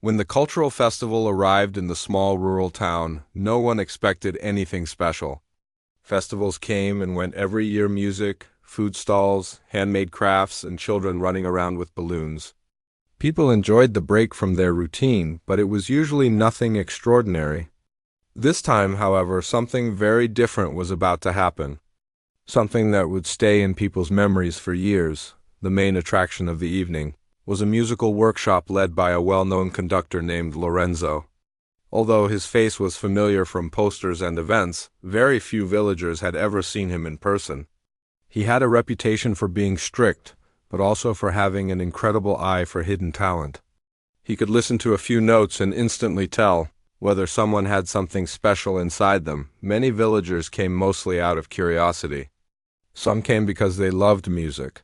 When the cultural festival arrived in the small rural town, no one expected anything special. Festivals came and went every year: music, food stalls, handmade crafts, and children running around with balloons. People enjoyed the break from their routine, but it was usually nothing extraordinary. This time, however, something very different was about to happen. Something that would stay in people's memories for years. The main attraction of the evening was a musical workshop led by a well-known conductor named Lorenzo. Although his face was familiar from posters and events, very few villagers had ever seen him in person. He had a reputation for being strict, but also for having an incredible eye for hidden talent. He could listen to a few notes and instantly tell whether someone had something special inside them. Many villagers came mostly out of curiosity. Some came because they loved music.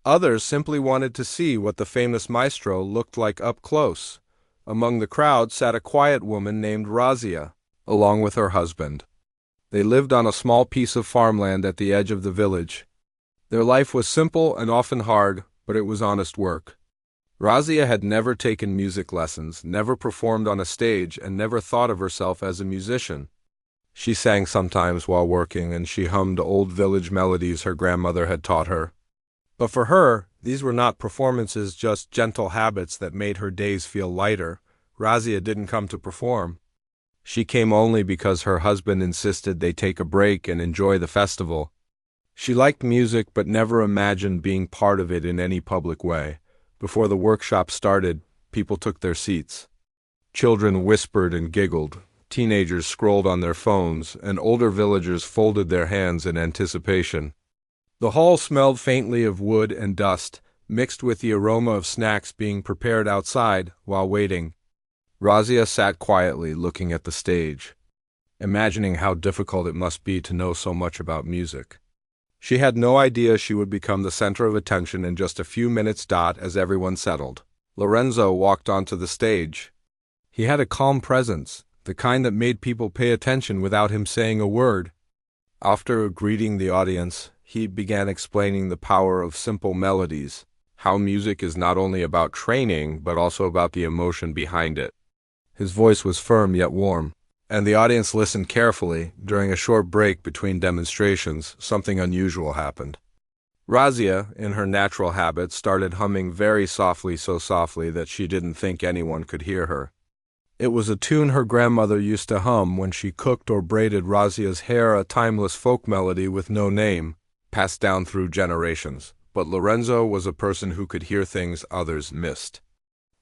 Others simply wanted to see what the famous Maestro looked like up close. Among the crowd sat a quiet woman named Razia, along with her husband. They lived on a small piece of farmland at the edge of the village. Their life was simple and often hard, but it was honest work. Razia had never taken music lessons, never performed on a stage, and never thought of herself as a musician. She sang sometimes while working, and she hummed old village melodies her grandmother had taught her. But for her, these were not performances, just gentle habits that made her days feel lighter. Razia didn't come to perform. She came only because her husband insisted they take a break and enjoy the festival. She liked music but never imagined being part of it in any public way. Before the workshop started, people took their seats. Children whispered and giggled. Teenagers scrolled on their phones, and older villagers folded their hands in anticipation. The hall smelled faintly of wood and dust, mixed with the aroma of snacks being prepared outside while waiting. Razia sat quietly looking at the stage, imagining how difficult it must be to know so much about music. She had no idea she would become the center of attention in just a few minutes. As everyone settled, Lorenzo walked onto the stage. He had a calm presence, the kind that made people pay attention without him saying a word. After greeting the audience, he began explaining the power of simple melodies, how music is not only about training, but also about the emotion behind it. His voice was firm yet warm, and the audience listened carefully. During a short break between demonstrations, something unusual happened. Razia, in her natural habit, started humming very softly, so softly that she didn't think anyone could hear her. It was a tune her grandmother used to hum when she cooked or braided Razia's hair, a timeless folk melody with no name, passed down through generations. But Lorenzo was a person who could hear things others missed.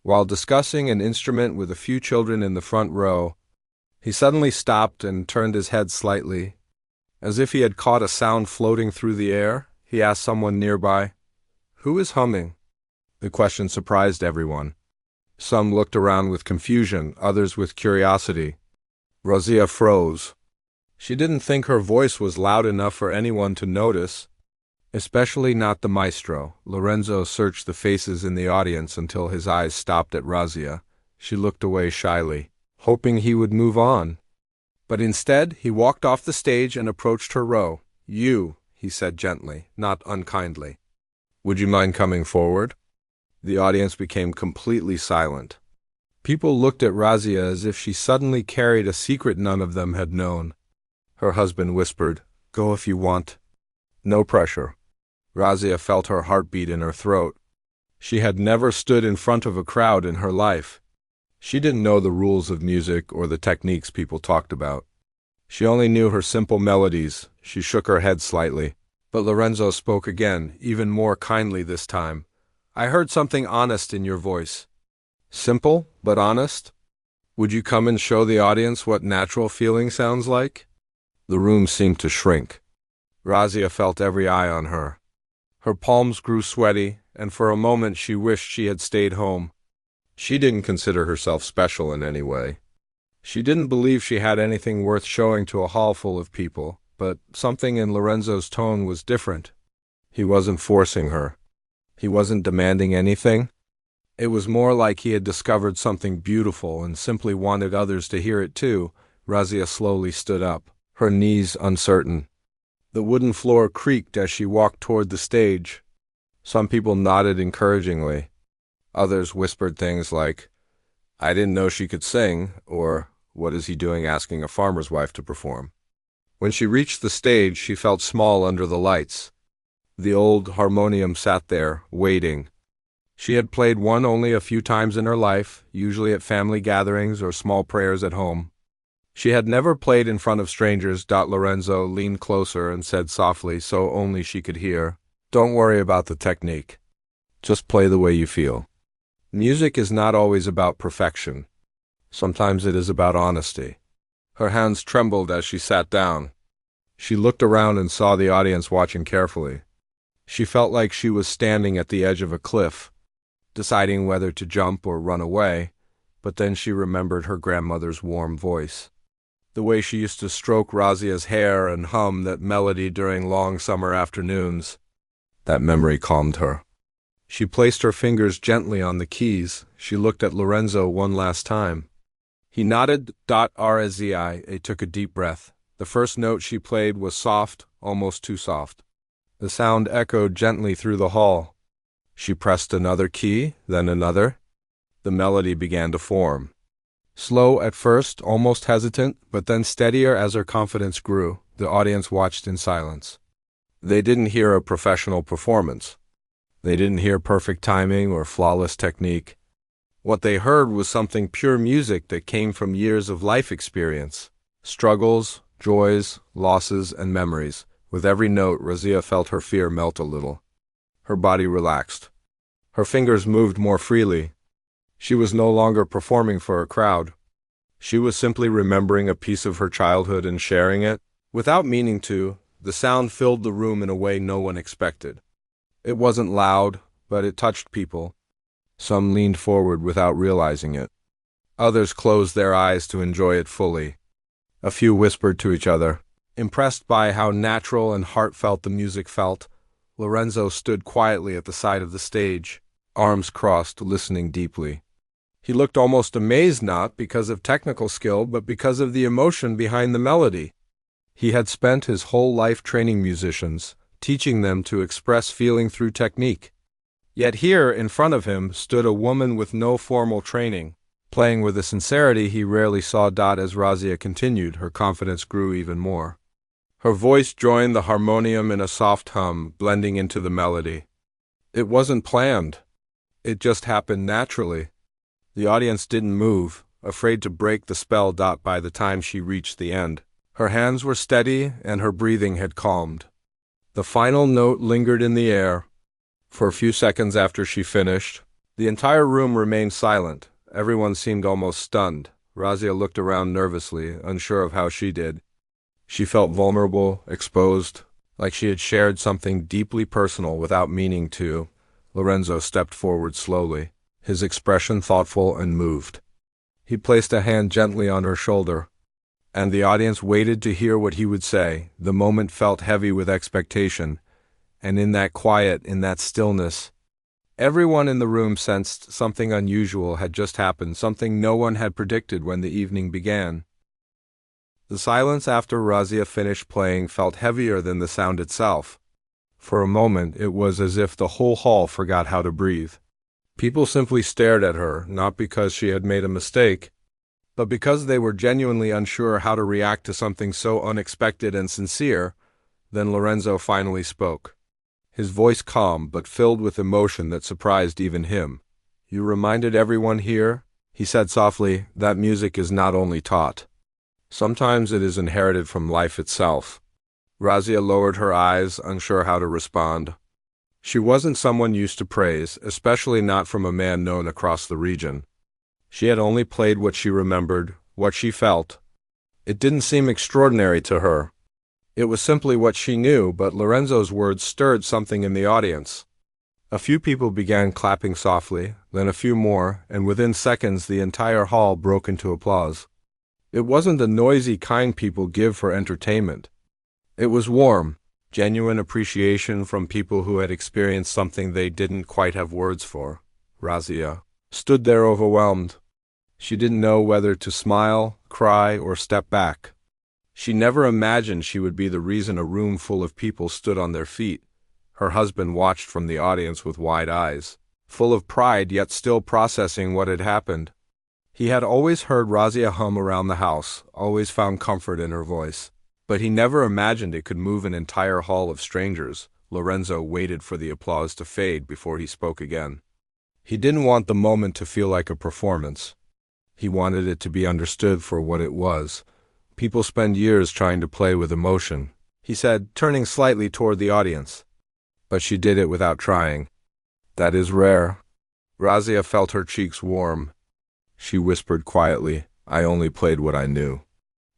While discussing an instrument with a few children in the front row, he suddenly stopped and turned his head slightly. As if he had caught a sound floating through the air, he asked someone nearby, "Who is humming?" The question surprised everyone. Some looked around with confusion, others with curiosity. Razia froze. She didn't think her voice was loud enough for anyone to notice, especially not the Maestro. Lorenzo searched the faces in the audience until his eyes stopped at Razia. She looked away shyly, hoping he would move on. But instead, he walked off the stage and approached her row. "You," he said gently, not unkindly. "Would you mind coming forward?" The audience became completely silent. People looked at Razia as if she suddenly carried a secret none of them had known. Her husband whispered, "Go if you want. No pressure." Razia felt her heartbeat in her throat. She had never stood in front of a crowd in her life. She didn't know the rules of music or the techniques people talked about. She only knew her simple melodies. She shook her head slightly. But Lorenzo spoke again, even more kindly this time. "I heard something honest in your voice." "Simple, but honest? Would you come and show the audience what natural feeling sounds like?" The room seemed to shrink. Razia felt every eye on her. Her palms grew sweaty, and for a moment she wished she had stayed home. She didn't consider herself special in any way. She didn't believe she had anything worth showing to a hall full of people, but something in Lorenzo's tone was different. He wasn't forcing her. He wasn't demanding anything. It was more like he had discovered something beautiful and simply wanted others to hear it too. Razia slowly stood up, her knees uncertain. The wooden floor creaked as she walked toward the stage. Some people nodded encouragingly. Others whispered things like, I didn't know she could sing, or what is he doing asking a farmer's wife to perform? When she reached the stage, she felt small under the lights. The old harmonium sat there, waiting. She had played one only a few times in her life, usually at family gatherings or small prayers at home. She had never played in front of strangers. Lorenzo leaned closer and said softly, so only she could hear, "Don't worry about the technique. Just play the way you feel. Music is not always about perfection. Sometimes it is about honesty." Her hands trembled as she sat down. She looked around and saw the audience watching carefully. She felt like she was standing at the edge of a cliff, deciding whether to jump or run away, but then she remembered her grandmother's warm voice. The way she used to stroke Razia's hair and hum that melody during long summer afternoons. That memory calmed her. She placed her fingers gently on the keys. She looked at Lorenzo one last time. He nodded. Razia took a deep breath. The first note she played was soft, almost too soft. The sound echoed gently through the hall. She pressed another key, then another. The melody began to form. Slow at first, almost hesitant, but then steadier as her confidence grew. The audience watched in silence. They didn't hear a professional performance. They didn't hear perfect timing or flawless technique. What they heard was something pure music that came from years of life experience. Struggles, joys, losses, and memories. With every note, Razia felt her fear melt a little. Her body relaxed. Her fingers moved more freely. She was no longer performing for a crowd. She was simply remembering a piece of her childhood and sharing it. Without meaning to, the sound filled the room in a way no one expected. It wasn't loud, but it touched people. Some leaned forward without realizing it. Others closed their eyes to enjoy it fully. A few whispered to each other. Impressed by how natural and heartfelt the music felt, Lorenzo stood quietly at the side of the stage, arms crossed, listening deeply. He looked almost amazed, not because of technical skill, but because of the emotion behind the melody. He had spent his whole life training musicians, teaching them to express feeling through technique. Yet here, in front of him, stood a woman with no formal training, playing with a sincerity he rarely saw. As Razia continued, her confidence grew even more. Her voice joined the harmonium in a soft hum, blending into the melody. It wasn't planned. It just happened naturally. The audience didn't move, afraid to break the spell. By the time she reached the end, her hands were steady and her breathing had calmed. The final note lingered in the air. For a few seconds after she finished, the entire room remained silent. Everyone seemed almost stunned. Razia looked around nervously, unsure of how she did. She felt vulnerable, exposed, like she had shared something deeply personal without meaning to. Lorenzo stepped forward slowly, his expression thoughtful and moved. He placed a hand gently on her shoulder, and the audience waited to hear what he would say. The moment felt heavy with expectation, and in that quiet, in that stillness, everyone in the room sensed something unusual had just happened, something no one had predicted when the evening began. The silence after Razia finished playing felt heavier than the sound itself. For a moment, it was as if the whole hall forgot how to breathe. People simply stared at her, not because she had made a mistake, but because they were genuinely unsure how to react to something so unexpected and sincere. Then Lorenzo finally spoke. His voice calm, but filled with emotion that surprised even him. "You reminded everyone here," he said softly, "that music is not only taught. Sometimes it is inherited from life itself." Razia lowered her eyes, unsure how to respond. She wasn't someone used to praise, especially not from a man known across the region. She had only played what she remembered, what she felt. It didn't seem extraordinary to her. It was simply what she knew, but Lorenzo's words stirred something in the audience. A few people began clapping softly, then a few more, and within seconds the entire hall broke into applause. It wasn't the noisy kind people give for entertainment. It was warm, genuine appreciation from people who had experienced something they didn't quite have words for. Razia stood there overwhelmed. She didn't know whether to smile, cry, or step back. She never imagined she would be the reason a room full of people stood on their feet. Her husband watched from the audience with wide eyes, full of pride yet still processing what had happened. He had always heard Razia hum around the house, always found comfort in her voice. But he never imagined it could move an entire hall of strangers. Lorenzo waited for the applause to fade before he spoke again. He didn't want the moment to feel like a performance. He wanted it to be understood for what it was. People spend years trying to play with emotion, he said, turning slightly toward the audience. But she did it without trying. That is rare. Razia felt her cheeks warm. She whispered quietly, I only played what I knew.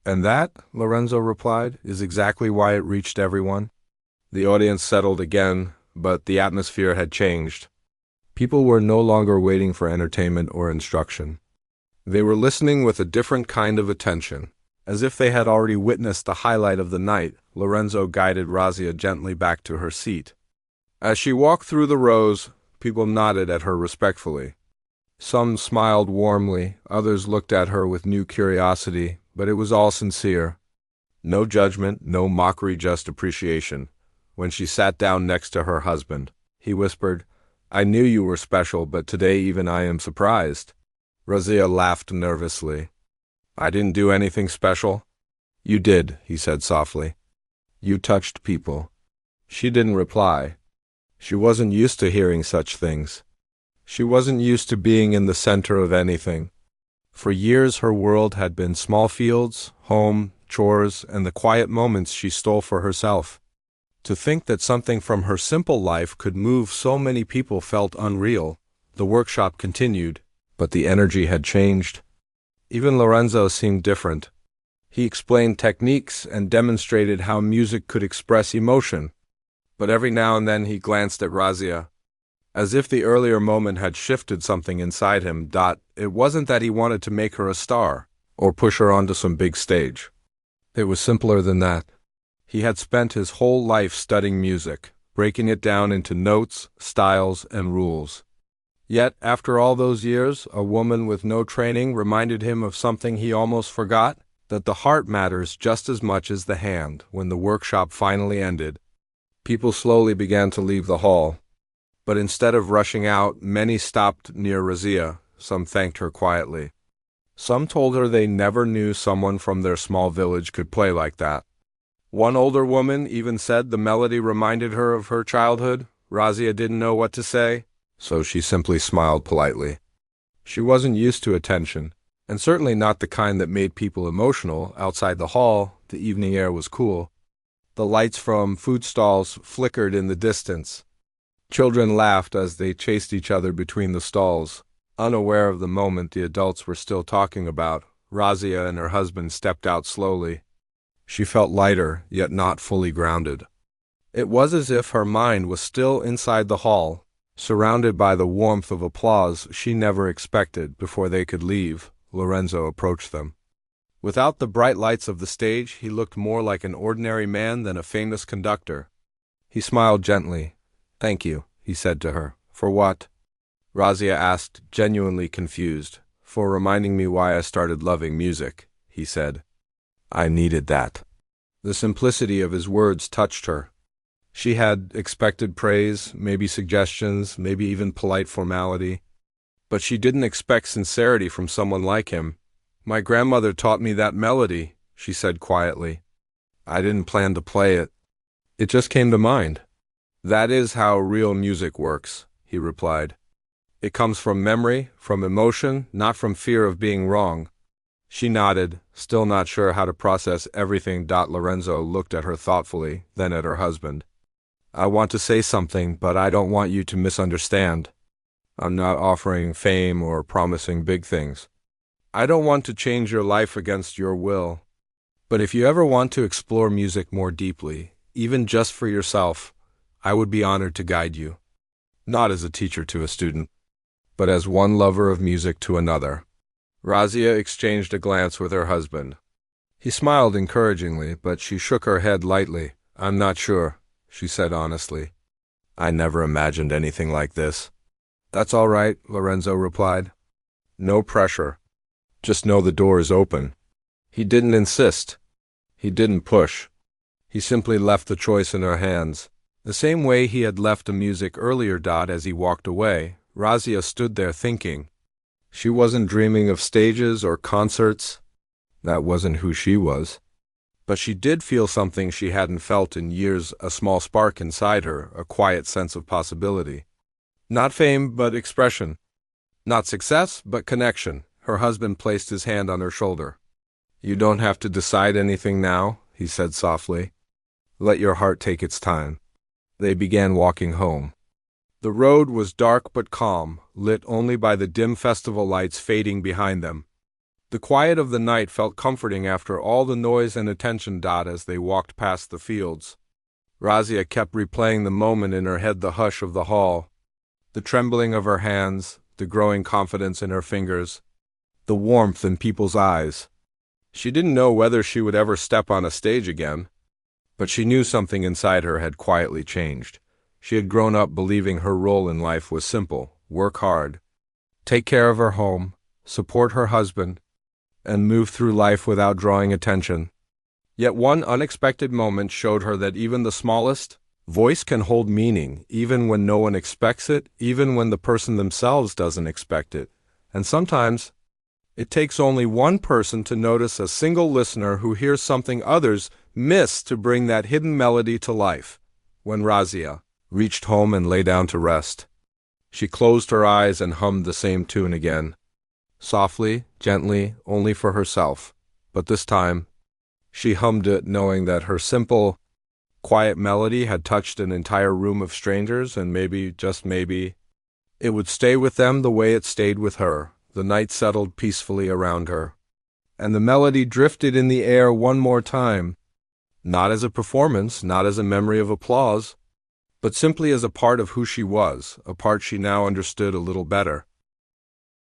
And that, Lorenzo replied, is exactly why it reached everyone. The audience settled again, but the atmosphere had changed. People were no longer waiting for entertainment or instruction. They were listening with a different kind of attention. As if they had already witnessed the highlight of the night, Lorenzo guided Razia gently back to her seat. As she walked through the rows, people nodded at her respectfully. Some smiled warmly, others looked at her with new curiosity, but it was all sincere. No judgment, no mockery, just appreciation. When she sat down next to her husband, he whispered, I knew you were special, but today even I am surprised. Razia laughed nervously. I didn't do anything special. You did, he said softly. You touched people. She didn't reply. She wasn't used to hearing such things. She wasn't used to being in the center of anything. For years her world had been small fields, home, chores, and the quiet moments she stole for herself. To think that something from her simple life could move so many people felt unreal. The workshop continued, but the energy had changed. Even Lorenzo seemed different. He explained techniques and demonstrated how music could express emotion. But every now and then he glanced at Razia. As if the earlier moment had shifted something inside him. It wasn't that he wanted to make her a star, or push her onto some big stage. It was simpler than that. He had spent his whole life studying music, breaking it down into notes, styles, and rules. Yet, after all those years, a woman with no training reminded him of something he almost forgot, that the heart matters just as much as the hand. When the workshop finally ended, people slowly began to leave the hall. But instead of rushing out, many stopped near Razia. Some thanked her quietly. Some told her they never knew someone from their small village could play like that. One older woman even said the melody reminded her of her childhood. Razia didn't know what to say, so she simply smiled politely. She wasn't used to attention, and certainly not the kind that made people emotional. Outside the hall, the evening air was cool. The lights from food stalls flickered in the distance. Children laughed as they chased each other between the stalls. Unaware of the moment the adults were still talking about, Razia and her husband stepped out slowly. She felt lighter, yet not fully grounded. It was as if her mind was still inside the hall, surrounded by the warmth of applause she never expected. Before they could leave, Lorenzo approached them. Without the bright lights of the stage, he looked more like an ordinary man than a famous conductor. He smiled gently. Thank you, he said to her. For what? Razia asked, genuinely confused. For reminding me why I started loving music, he said. I needed that. The simplicity of his words touched her. She had expected praise, maybe suggestions, maybe even polite formality. But she didn't expect sincerity from someone like him. My grandmother taught me that melody, she said quietly. I didn't plan to play it. It just came to mind. That is how real music works, he replied. It comes from memory, from emotion, not from fear of being wrong. She nodded, still not sure how to process everything. Lorenzo looked at her thoughtfully, then at her husband. I want to say something, but I don't want you to misunderstand. I'm not offering fame or promising big things. I don't want to change your life against your will. But if you ever want to explore music more deeply, even just for yourself, I would be honored to guide you. Not as a teacher to a student, but as one lover of music to another. Razia exchanged a glance with her husband. He smiled encouragingly, but she shook her head lightly. I'm not sure, she said honestly. I never imagined anything like this. That's all right, Lorenzo replied. No pressure. Just know the door is open. He didn't insist. He didn't push. He simply left the choice in her hands. The same way he had left the music earlier. As he walked away, Razia stood there thinking. She wasn't dreaming of stages or concerts. That wasn't who she was. But she did feel something she hadn't felt in years, a small spark inside her, a quiet sense of possibility. Not fame, but expression. Not success, but connection. Her husband placed his hand on her shoulder. "You don't have to decide anything now," he said softly. "Let your heart take its time." They began walking home. The road was dark but calm, lit only by the dim festival lights fading behind them. The quiet of the night felt comforting after all the noise and attention. As they walked past the fields, Razia kept replaying the moment in her head, the hush of the hall, the trembling of her hands, the growing confidence in her fingers, the warmth in people's eyes. She didn't know whether she would ever step on a stage again, but she knew something inside her had quietly changed. She had grown up believing her role in life was simple: work hard, take care of her home, support her husband, and move through life without drawing attention. Yet one unexpected moment showed her that even the smallest voice can hold meaning, even when no one expects it, even when the person themselves doesn't expect it. And sometimes it takes only one person to notice, a single listener who hears something others miss, to bring that hidden melody to life. When Razia reached home and lay down to rest, she closed her eyes and hummed the same tune again. Softly, gently, only for herself. But this time, she hummed it knowing that her simple, quiet melody had touched an entire room of strangers, and maybe, just maybe, it would stay with them the way it stayed with her. The night settled peacefully around her, and the melody drifted in the air one more time, not as a performance, not as a memory of applause, but simply as a part of who she was, a part she now understood a little better.